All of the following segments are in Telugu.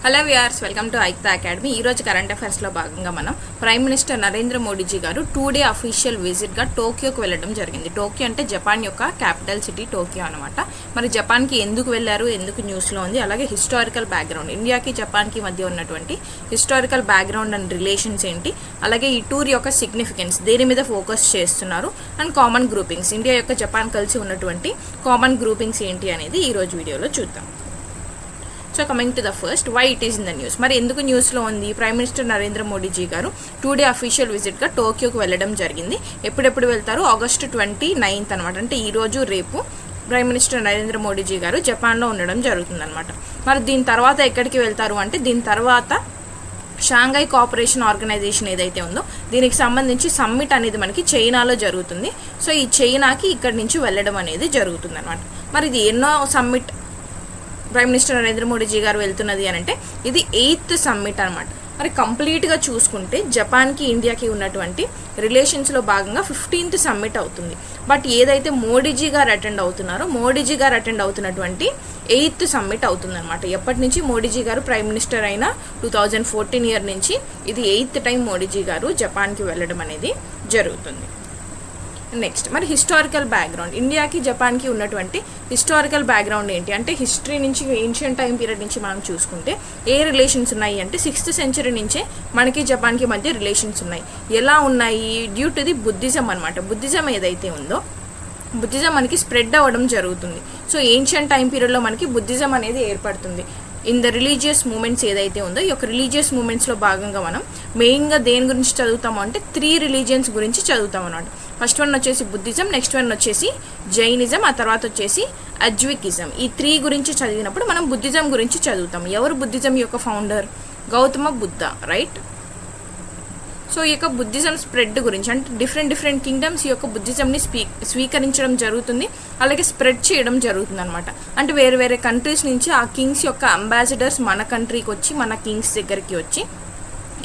Hello viewers, welcome to Aikta academy. ఈరోజు కరెంట్ అఫైర్స్లో భాగంగా మనం ప్రైమ్ మినిస్టర్ నరేంద్ర మోడీజీ గారు 2 డే అఫీషియల్ విజిట్గా టోక్యోకి వెళ్ళడం జరిగింది. టోక్యో అంటే జపాన్ యొక్క క్యాపిటల్ సిటీ టోక్యో అనమాట. మరి జపాన్కి ఎందుకు వెళ్ళారు, ఎందుకు న్యూస్లో ఉంది, అలాగే హిస్టారికల్ బ్యాక్గ్రౌండ్, ఇండియాకి జపాన్కి మధ్య ఉన్నటువంటి హిస్టారికల్ బ్యాక్గ్రౌండ్ అండ్ రిలేషన్స్ ఏంటి, అలాగే ఈ టూర్ యొక్క సిగ్నిఫికెన్స్ దేని మీద ఫోకస్ చేస్తున్నారు, అండ్ కామన్ గ్రూపింగ్స్, ఇండియా యొక్క జపాన్ కలిసి ఉన్నటువంటి కామన్ గ్రూపింగ్స్ ఏంటి అనేది ఈరోజు వీడియోలో చూద్దాం. So coming to the first, why it is in the news. మరి ఎందుకు న్యూస్లో ఉంది? ప్రైమ్ మినిస్టర్ నరేంద్ర మోడీజీ గారు 2 డే అఫీషియల్ విజిట్గా టోక్యోకి వెళ్ళడం జరిగింది. ఎప్పుడెప్పుడు వెళ్తారు? ఆగస్టు 29 అనమాట, అంటే ఈరోజు రేపు ప్రైమ్ మినిస్టర్ నరేంద్ర మోడీజీ గారు జపాన్లో ఉండడం జరుగుతుందన్నమాట. మరి దీని తర్వాత ఎక్కడికి వెళ్తారు అంటే, దీని తర్వాత షాంఘై కోఆపరేషన్ ఆర్గనైజేషన్ ఏదైతే ఉందో దీనికి సంబంధించి సమ్మిట్ అనేది మనకి చైనాలో జరుగుతుంది. సో ఈ చైనాకి ఇక్కడి నుంచి వెళ్ళడం అనేది జరుగుతుంది అనమాట. మరి ఇది ఎన్నో summit prime minister Narendra Modiji గారు వెళ్తున్నది అని అంటే ఇది 8th సమ్మిట్ అనమాట. మరి కంప్లీట్గా చూసుకుంటే జపాన్కి ఇండియాకి ఉన్నటువంటి రిలేషన్స్లో భాగంగా 15th సమ్మిట్ అవుతుంది. బట్ ఏదైతే మోడీజీ గారు అటెండ్ అవుతున్నారో మోడీజీ గారు అటెండ్ అవుతున్నటువంటి 8th సమ్మిట్ అవుతుంది అనమాట. ఎప్పటి నుంచి మోడీజీ గారు ప్రైమ్ మినిస్టర్ అయిన 2014 ఇయర్ నుంచి ఇది 8th టైం మోడీజీ గారు జపాన్కి వెళ్ళడం అనేది జరుగుతుంది. నెక్స్ట్, మరి హిస్టారికల్ బ్యాక్గ్రౌండ్, ఇండియాకి జపాన్కి ఉన్నటువంటి హిస్టారికల్ బ్యాక్గ్రౌండ్ ఏంటి అంటే, హిస్టరీ నుంచి ఏన్షియంట్ టైం పీరియడ్ నుంచి మనం చూసుకుంటే ఏ రిలేషన్స్ ఉన్నాయి అంటే 6th సెంచరీ నుంచే మనకి జపాన్కి మధ్య రిలేషన్స్ ఉన్నాయి. ఎలా ఉన్నాయి? డ్యూ టు ది బుద్ధిజం అనమాట. బుద్ధిజం ఏదైతే ఉందో బుద్ధిజం మనకి స్ప్రెడ్ అవ్వడం జరుగుతుంది. సో ఏన్షియంట్ టైం పీరియడ్లో మనకి బుద్ధిజం అనేది ఏర్పడుతుంది. ఇన్ ద రిలీజియస్ మూమెంట్స్ ఏదైతే ఉందో ఈ యొక్క రిలీజియస్ మూమెంట్స్లో భాగంగా మనం మెయిన్గా దేని గురించి చదువుతాము అంటే 3 రిలీజియన్స్ గురించి చదువుతాం అన్నమాట. ఫస్ట్ వన్ వచ్చేసి బుద్ధిజం, నెక్స్ట్ వన్ వచ్చేసి జైనిజం, ఆ తర్వాత వచ్చేసి అజ్వికిజం. ఈ 3 గురించి చదివినప్పుడు మనం బుద్ధిజం గురించి చదువుతాం. ఎవరు బుద్ధిజం యొక్క founder? Gautama Buddha, right? So ఈ యొక్క బుద్ధిజం స్ప్రెడ్ గురించి అంటే డిఫరెంట్ కింగ్డమ్స్ ఈ యొక్క బుద్ధిజంని స్వీకరించడం జరుగుతుంది, అలాగే స్ప్రెడ్ చేయడం జరుగుతుంది అనమాట. అంటే వేరే కంట్రీస్ నుంచి ఆ కింగ్స్ యొక్క అంబాసిడర్స్ మన కంట్రీకి వచ్చి మన కింగ్స్ దగ్గరికి వచ్చి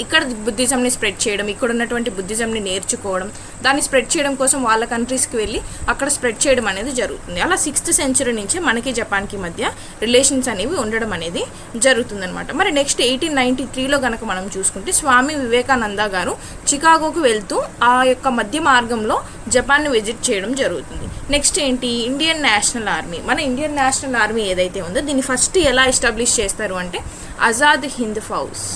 ఇక్కడ బుద్ధిజంని స్ప్రెడ్ చేయడం, ఇక్కడ ఉన్నటువంటి బుద్ధిజంని నేర్చుకోవడం, దాన్ని స్ప్రెడ్ చేయడం కోసం వాళ్ళ కంట్రీస్కి వెళ్ళి అక్కడ స్ప్రెడ్ చేయడం అనేది జరుగుతుంది. అలా 6th సెంచరీ నుంచే మనకి జపాన్కి మధ్య రిలేషన్స్ అనేవి ఉండడం అనేది జరుగుతుందన్నమాట. మరి నెక్స్ట్ 1893లో కనుక మనం చూసుకుంటే స్వామి వివేకానంద గారు చికాగోకు వెళ్తూ ఆ యొక్క మధ్య మార్గంలో జపాన్ని విజిట్ చేయడం జరుగుతుంది. నెక్స్ట్ ఏంటి? Indian national army. మన ఇండియన్ నేషనల్ ఆర్మీ ఏదైతే ఉందో దీన్ని ఫస్ట్ ఎలా ఎస్టాబ్లిష్ చేస్తారు అంటే ఆజాద్ హింద్ ఫౌజ్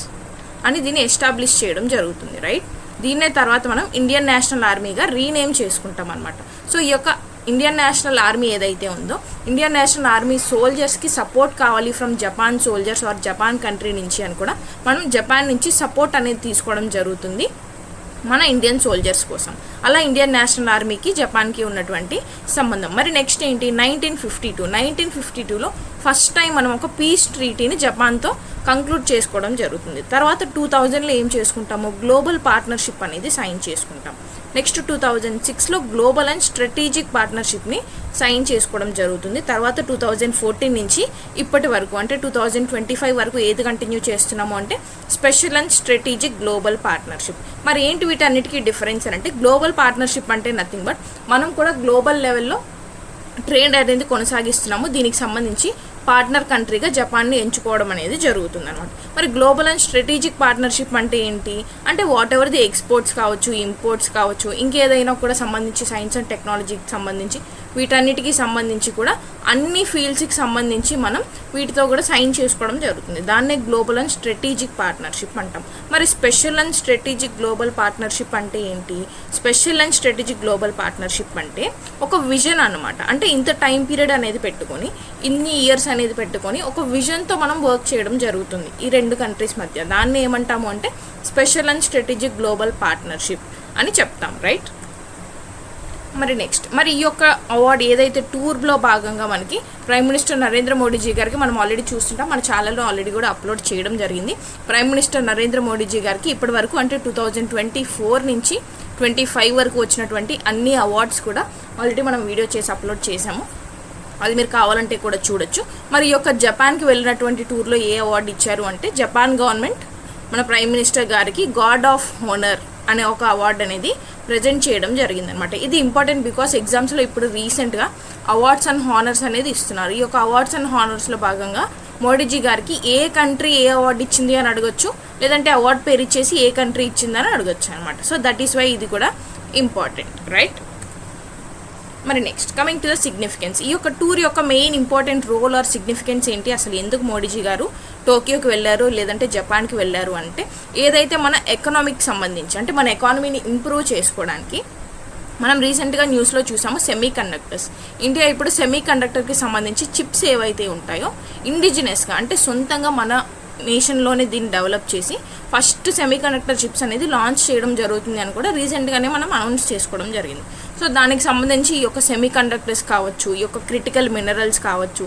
అని దీన్ని ఎస్టాబ్లిష్ చేయడం జరుగుతుంది, రైట్? దీన్నే తర్వాత మనం ఇండియన్ నేషనల్ ఆర్మీగా రీనేమ్ చేసుకుంటాం అనమాట. సో ఈ యొక్క ఇండియన్ నేషనల్ ఆర్మీ ఏదైతే ఉందో ఇండియన్ నేషనల్ ఆర్మీ సోల్జర్స్కి సపోర్ట్ కావాలి from Japan soldiers or Japan country నుంచి అని కూడా మనం జపాన్ నుంచి సపోర్ట్ అనేది తీసుకోవడం జరుగుతుంది మన ఇండియన్ సోల్జర్స్ కోసం. అలా ఇండియన్ నేషనల్ ఆర్మీకి జపాన్కి ఉన్నటువంటి సంబంధం. మరి నెక్స్ట్ ఏంటి? 1952లో ఫస్ట్ టైం మనం ఒక పీస్ ట్రీటీని జపాన్తో కంక్లూడ్ చేసుకోవడం జరుగుతుంది. తర్వాత 2000లో ఏం చేసుకుంటాము? గ్లోబల్ పార్ట్నర్షిప్ అనేది సైన్ చేసుకుంటాం. నెక్స్ట్ 2006లో గ్లోబల్ అండ్ స్ట్రాటజిక్ పార్ట్నర్షిప్ని సైన్ చేసుకోవడం జరుగుతుంది. తర్వాత 2014 నుంచి ఇప్పటి వరకు అంటే 2025 వరకు ఏది కంటిన్యూ చేస్తున్నాము అంటే special and strategic global partnership. మరి ఏంటి వీటన్నిటికీ డిఫరెన్స్ అని అంటే, గ్లోబల్ పార్ట్నర్షిప్ అంటే నథింగ్ బట్ మనం కూడా గ్లోబల్ లెవెల్లో ట్రేడ్ అనేది కొనసాగిస్తున్నాము. దీనికి సంబంధించి పార్ట్నర్ కంట్రీగా జపాన్ని ఎంచుకోవడం అనేది జరుగుతుంది అనమాట. మరి గ్లోబల్ అండ్ స్ట్రాటజిక్ పార్ట్నర్షిప్ అంటే ఏంటి అంటే, వాట్ ఎవర్ ది ఎక్స్పోర్ట్స్ కావచ్చు, ఇంపోర్ట్స్ కావచ్చు, ఇంకేదైనా కూడా సంబంధించి సైన్స్ అండ్ టెక్నాలజీకి సంబంధించి వీటన్నిటికీ సంబంధించి కూడా అన్ని ఫీల్డ్స్కి సంబంధించి మనం వీటితో కూడా సైన్ చేసుకోవడం జరుగుతుంది. దాన్నే గ్లోబల్ అండ్ స్ట్రాటజిక్ పార్ట్నర్షిప్ అంటాం. మరి special and strategic global partnership అంటే ఏంటి? Special and strategic global partnership అంటే ఒక విజన్ అనమాట. అంటే ఇంత టైం పీరియడ్ అనేది పెట్టుకొని, ఇన్ని ఇయర్స్ అనేది పెట్టుకొని ఒక విజన్తో మనం వర్క్ చేయడం జరుగుతుంది ఈ 2 కంట్రీస్ మధ్య. దాన్ని ఏమంటాము అంటే special and strategic global partnership అని చెప్తాం, రైట్? మరి నెక్స్ట్, మరి ఈ యొక్క అవార్డు ఏదైతే టూర్లో భాగంగా మనకి ప్రైమ్ మినిస్టర్ నరేంద్ర మోడీజీ గారికి మనం ఆల్రెడీ చూస్తుంటాం, మన ఛానల్లో ఆల్రెడీ కూడా అప్లోడ్ చేయడం జరిగింది. ప్రైమ్ మినిస్టర్ నరేంద్ర మోడీజీ గారికి ఇప్పటి వరకు అంటే 2024 నుంచి 25 వరకు వచ్చినటువంటి అన్ని అవార్డ్స్ కూడా ఆల్రెడీ మనం వీడియో చేసి అప్లోడ్ చేసాము. అది మీరు కావాలంటే కూడా చూడొచ్చు. మరి ఈ యొక్క జపాన్కి వెళ్ళినటువంటి టూర్లో ఏ అవార్డు ఇచ్చారు అంటే, జపాన్ గవర్నమెంట్ మన ప్రైమ్ మినిస్టర్ గారికి గార్డ్ ఆఫ్ హానర్ అనే ఒక అవార్డు అనేది ప్రజెంట్ చేయడం జరిగిందనమాట. ఇది ఇంపార్టెంట్ బికాస్ ఎగ్జామ్స్లో ఇప్పుడు రీసెంట్గా అవార్డ్స్ అండ్ హానర్స్ అనేది ఇస్తున్నారు. ఈ యొక్క అవార్డ్స్ అండ్ హానర్స్లో భాగంగా మోడీజీ గారికి ఏ కంట్రీ ఏ అవార్డు ఇచ్చింది అని అడగొచ్చు, లేదంటే అవార్డు పేరు ఇచ్చేసి ఏ కంట్రీ ఇచ్చిందని అడగొచ్చు అనమాట. సో దట్ ఈస్ వై ఇది కూడా ఇంపార్టెంట్, రైట్. మరి next coming to the significance, ఈ యొక్క టూర్ యొక్క main important role or significance ఏంటి, అసలు ఎందుకు మోడీజీ గారు టోక్యోకి వెళ్ళారు లేదంటే జపాన్కి వెళ్ళారు అంటే, ఏదైతే మన ఎకనామిక్ సంబంధించి అంటే మన ఎకానమీని ఇంప్రూవ్ చేసుకోవడానికి మనం రీసెంట్గా న్యూస్లో చూసాము సెమీ కండక్టర్స్. ఇండియా ఇప్పుడు సెమీ కండక్టర్కి సంబంధించి చిప్స్ ఏవైతే ఉంటాయో ఇండిజినస్గా అంటే సొంతంగా మన నేషన్లోనే దీన్ని డెవలప్ చేసి ఫస్ట్ సెమీ కండక్టర్ చిప్స్ అనేది లాంచ్ చేయడం జరుగుతుంది అని కూడా రీసెంట్గానే మనం అనౌన్స్ చేసుకోవడం జరిగింది. సో దానికి సంబంధించి ఈ యొక్క సెమీ కండక్టర్స్ కావచ్చు, ఈ యొక్క క్రిటికల్ మినరల్స్ కావచ్చు,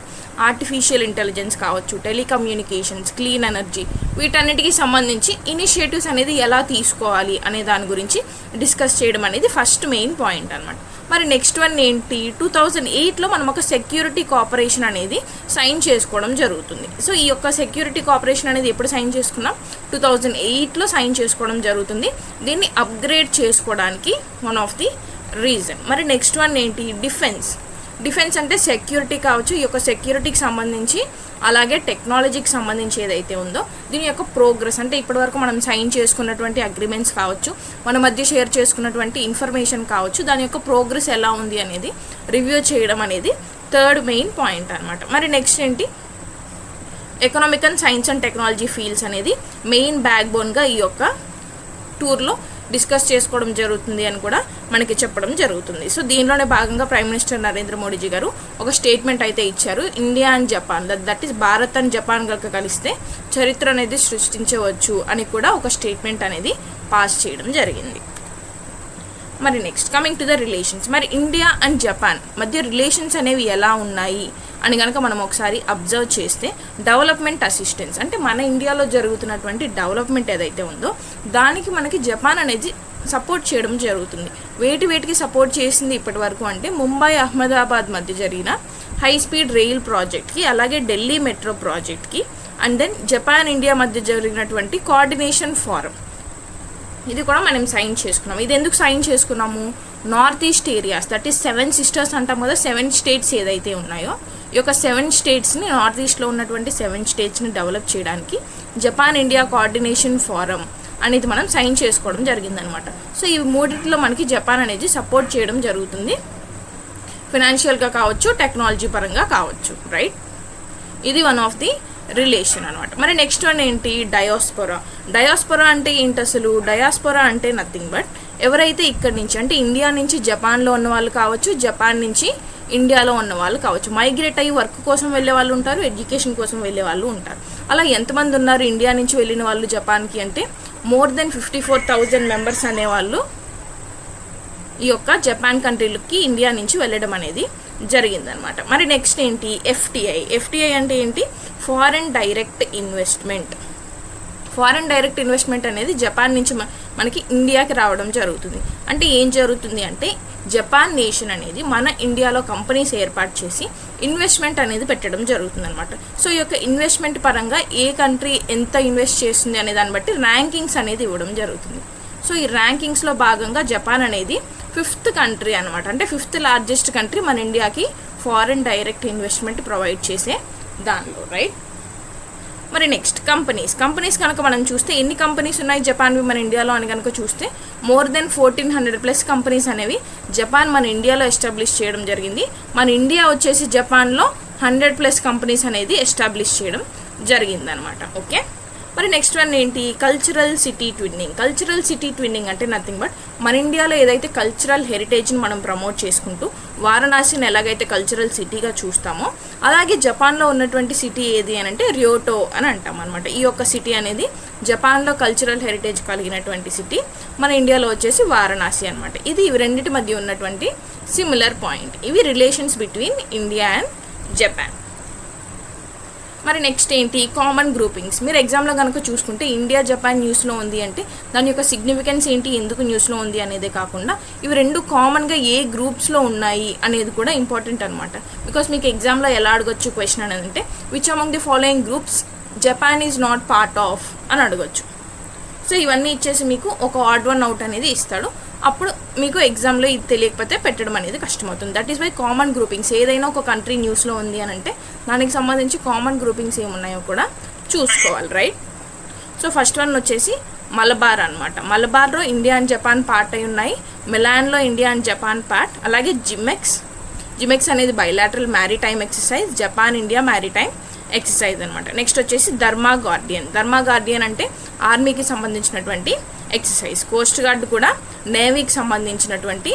ఆర్టిఫిషియల్ ఇంటెలిజెన్స్ కావచ్చు, టెలికమ్యూనికేషన్స్, క్లీన్ ఎనర్జీ, వీటన్నిటికీ సంబంధించి ఇనిషియేటివ్స్ అనేది ఎలా తీసుకోవాలి అనే దాని గురించి డిస్కస్ చేయడం అనేది ఫస్ట్ మెయిన్ పాయింట్ అనమాట. మరి నెక్స్ట్ వన్ ఏంటి, 2008లో మనం ఒక సెక్యూరిటీ కోఆపరేషన్ అనేది సైన్ చేసుకోవడం జరుగుతుంది. సో ఈ యొక్క సెక్యూరిటీ కోఆపరేషన్ అనేది ఎప్పుడు సైన్ చేసుకున్నాం, 2008లో సైన్ చేసుకోవడం జరుగుతుంది. దీన్ని అప్గ్రేడ్ చేసుకోవడానికి వన్ ఆఫ్ ది రీజన్. మరి నెక్స్ట్ వన్ ఏంటి, డిఫెన్స్ అంటే సెక్యూరిటీ కావచ్చు, ఈ యొక్క సెక్యూరిటీకి సంబంధించి అలాగే టెక్నాలజీకి సంబంధించి ఏదైతే ఉందో దీని యొక్క ప్రోగ్రెస్ అంటే ఇప్పటివరకు మనం సైన్ చేసుకున్నటువంటి అగ్రిమెంట్స్ కావచ్చు, మన మధ్య షేర్ చేసుకున్నటువంటి ఇన్ఫర్మేషన్ కావచ్చు, దాని యొక్క ప్రోగ్రెస్ ఎలా ఉంది అనేది రివ్యూ చేయడం అనేది థర్డ్ మెయిన్ పాయింట్ అనమాట. మరి నెక్స్ట్ ఏంటి, economic and science and technology fields అనేది మెయిన్ బ్యాక్ బోన్గా ఈ యొక్క టూర్లో డిస్కస్ చేసుకోవడం జరుగుతుంది అని కూడా మనకి చెప్పడం జరుగుతుంది. సో దీనిలోనే భాగంగా ప్రైమ్ మినిస్టర్ నరేంద్ర మోడీజీ గారు ఒక స్టేట్మెంట్ అయితే ఇచ్చారు, India and Japan that is Bharat and Japan కనుక కలిస్తే చరిత్ర అనేది సృష్టించవచ్చు అని కూడా ఒక స్టేట్మెంట్ అనేది పాస్ చేయడం జరిగింది. మరి next coming to the relations, మరి ఇండియా అండ్ జపాన్ మధ్య రిలేషన్స్ అనేవి ఎలా ఉన్నాయి అని కనుక మనం ఒకసారి అబ్జర్వ్ చేస్తే, డెవలప్మెంట్ అసిస్టెన్స్ అంటే మన ఇండియాలో జరుగుతున్నటువంటి డెవలప్మెంట్ ఏదైతే ఉందో దానికి మనకి జపాన్ అనేది సపోర్ట్ చేయడం జరుగుతుంది. వేటికి సపోర్ట్ చేసింది ఇప్పటి వరకు అంటే, ముంబై అహ్మదాబాద్ మధ్య జరిగిన హై స్పీడ్ రైల్ ప్రాజెక్ట్కి, అలాగే ఢిల్లీ మెట్రో ప్రాజెక్ట్కి, అండ్ దెన్ జపాన్ ఇండియా మధ్య జరిగినటువంటి కోఆర్డినేషన్ ఫోరం, ఇది కూడా మనం సైన్ చేసుకున్నాము. ఇది ఎందుకు సైన్ చేసుకున్నాము, north east areas that is 7 sisters అంటాం కదా, 7 స్టేట్స్ ఏదైతే ఉన్నాయో ఈ యొక్క 7 స్టేట్స్ని, నార్త్ ఈస్ట్లో ఉన్నటువంటి 7 స్టేట్స్ని డెవలప్ చేయడానికి జపాన్ ఇండియా కోఆర్డినేషన్ ఫోరం అనేది మనం సైన్ చేసుకోవడం జరిగిందనమాట. సో ఈ మూడింటిలో మనకి జపాన్ అనేది సపోర్ట్ చేయడం జరుగుతుంది, ఫినాన్షియల్గా కావచ్చు, టెక్నాలజీ పరంగా కావచ్చు, రైట్. ఇది వన్ ఆఫ్ ది రిలేషన్ అనమాట. మరి నెక్స్ట్ వన్ ఏంటి, డయాస్పోరా అంటే ఏంటి అసలు, డయాస్పోరా అంటే నథింగ్ బట్ ఎవరైతే ఇక్కడి నుంచి అంటే ఇండియా నుంచి జపాన్లో ఉన్న వాళ్ళు కావచ్చు, జపాన్ నుంచి ఇండియాలో ఉన్న వాళ్ళు కావచ్చు, మైగ్రేట్ అయ్యి వర్క్ కోసం వెళ్ళే వాళ్ళు ఉంటారు, ఎడ్యుకేషన్ కోసం వెళ్ళే వాళ్ళు ఉంటారు. అలా ఎంతమంది ఉన్నారు ఇండియా నుంచి వెళ్ళిన వాళ్ళు జపాన్కి అంటే, మోర్ దెన్ 54,000 మెంబర్స్ అనేవాళ్ళు ఈ యొక్క జపాన్ కంట్రీలకి ఇండియా నుంచి వెళ్ళడం అనేది జరిగిందనమాట. మరి నెక్స్ట్ ఏంటి, ఎఫ్టిఐ అంటే ఏంటి, ఫారెన్ డైరెక్ట్ ఇన్వెస్ట్మెంట్ అనేది జపాన్ నుంచి మనకి ఇండియాకి రావడం జరుగుతుంది. అంటే ఏం జరుగుతుంది అంటే, జపాన్ నేషన్ అనేది మన ఇండియాలో కంపెనీస్ ఏర్పాటు చేసి ఇన్వెస్ట్మెంట్ అనేది పెట్టడం జరుగుతుంది అనమాట. సో ఈ యొక్క ఇన్వెస్ట్మెంట్ పరంగా ఏ కంట్రీ ఎంత ఇన్వెస్ట్ చేస్తుంది అనే దాన్ని బట్టి ర్యాంకింగ్స్ అనేది ఇవ్వడం జరుగుతుంది. సో ఈ ర్యాంకింగ్స్లో భాగంగా జపాన్ అనేది 5th కంట్రీ అనమాట, అంటే 5th లార్జెస్ట్ కంట్రీ మన ఇండియాకి ఫారెన్ డైరెక్ట్ ఇన్వెస్ట్మెంట్ ప్రొవైడ్ చేసే దానిలో, రైట్. మరి నెక్స్ట్ కంపెనీస్ కనుక మనం చూస్తే ఎన్ని కంపెనీస్ ఉన్నాయి జపాన్వి మన ఇండియాలో అని కనుక చూస్తే, మోర్ దెన్ 1400+ కంపెనీస్ అనేవి జపాన్ మన ఇండియాలో ఎస్టాబ్లిష్ చేయడం జరిగింది. మన ఇండియా వచ్చేసి జపాన్లో 100+ కంపెనీస్ అనేది ఎస్టాబ్లిష్ చేయడం జరిగిందనమాట. ఓకే, మరి నెక్స్ట్ వన్ ఏంటి, కల్చరల్ సిటీ ట్విన్నింగ్ అంటే నథింగ్ బట్ మన ఇండియాలో ఏదైతే కల్చరల్ హెరిటేజ్ని మనం ప్రమోట్ చేసుకుంటూ వారణాసిని ఎలాగైతే కల్చరల్ సిటీగా చూస్తామో, అలాగే జపాన్లో ఉన్నటువంటి సిటీ ఏది అని అంటే రియోటో అని అంటాం అనమాట. ఈ యొక్క సిటీ అనేది జపాన్లో కల్చరల్ హెరిటేజ్ కలిగినటువంటి సిటీ, మన ఇండియాలో వచ్చేసి వారణాసి అనమాట. ఇది ఇవి రెండింటి మధ్య ఉన్నటువంటి సిమిలర్ పాయింట్. ఇవి relations between India and Japan. మరి నెక్స్ట్ ఏంటి, కామన్ గ్రూపింగ్స్. మీరు ఎగ్జామ్లో కనుక చూసుకుంటే ఇండియా జపాన్ న్యూస్లో ఉంది అంటే దాని యొక్క సిగ్నిఫికెన్స్ ఏంటి, ఎందుకు న్యూస్లో ఉంది అనేదే కాకుండా ఇవి రెండు కామన్గా ఏ గ్రూప్స్లో ఉన్నాయి అనేది కూడా ఇంపార్టెంట్ అనమాట. బికాస్ మీకు ఎగ్జామ్లో ఎలా అడగొచ్చు క్వశ్చన్ అని అంటే, which among the following groups Japan is not part of అని అడగొచ్చు. సో ఇవన్నీ ఇచ్చేసి మీకు ఒక ఆడ్ వన్ అవుట్ అనేది ఇస్తాడు. అప్పుడు మీకు ఎగ్జామ్లో ఇది తెలియకపోతే పెట్టడం అనేది కష్టమవుతుంది. That is why common groupings, ఏదైనా ఒక కంట్రీ న్యూస్లో ఉంది అని అంటే దానికి సంబంధించి కామన్ గ్రూపింగ్స్ ఏమున్నాయో కూడా చూసుకోవాలి, రైట్? సో ఫస్ట్ వన్ వచ్చేసి మలబార్ అనమాట. మలబార్లో ఇండియా అండ్ జపాన్ పార్ట్ అయి ఉన్నాయి. మిలాన్లో ఇండియా అండ్ జపాన్ పార్ట్. అలాగే జిమెక్స్ అనేది bilateral maritime exercise, Japan India maritime exercise అనమాట. నెక్స్ట్ వచ్చేసి ధర్మా గార్డియన్ అంటే ఆర్మీకి సంబంధించినటువంటి ఎక్సర్సైజ్. కోస్ట్ గార్డ్ కూడా నేవీకి సంబంధించినటువంటి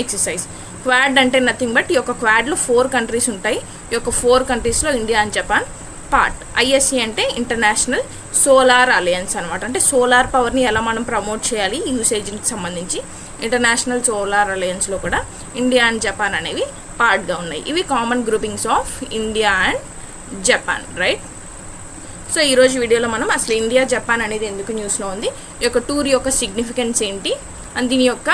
ఎక్సర్సైజ్. క్వాడ్ అంటే నథింగ్ బట్ ఈ యొక్క క్వాడ్లో 4 కంట్రీస్ ఉంటాయి. ఈ యొక్క 4 కంట్రీస్లో India and Japan part. ISC అంటే ఇంటర్నేషనల్ సోలార్ అలయన్స్ అనమాట. అంటే సోలార్ పవర్ని ఎలా మనం ప్రమోట్ చేయాలి యూసేజ్కి సంబంధించి ఇంటర్నేషనల్ సోలార్ అలయన్స్లో కూడా ఇండియా అండ్ జపాన్ అనేవి పార్ట్గా ఉన్నాయి. ఇవి common groupings of India and Japan, right? So ఈరోజు వీడియోలో మనం అసలు ఇండియా జపాన్ అనేది ఎందుకు న్యూస్లో ఉంది, ఈ యొక్క టూర్ యొక్క సిగ్నిఫికెన్స్ ఏంటి, అండ్ దీని యొక్క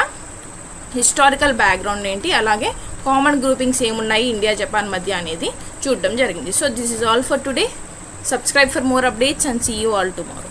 హిస్టారికల్ బ్యాక్గ్రౌండ్ ఏంటి, అలాగే కామన్ గ్రూపింగ్స్ ఏమున్నాయి ఇండియా జపాన్ మధ్య అనేది చూడడం జరిగింది. So this is all for today. Subscribe for more updates and see you all tomorrow.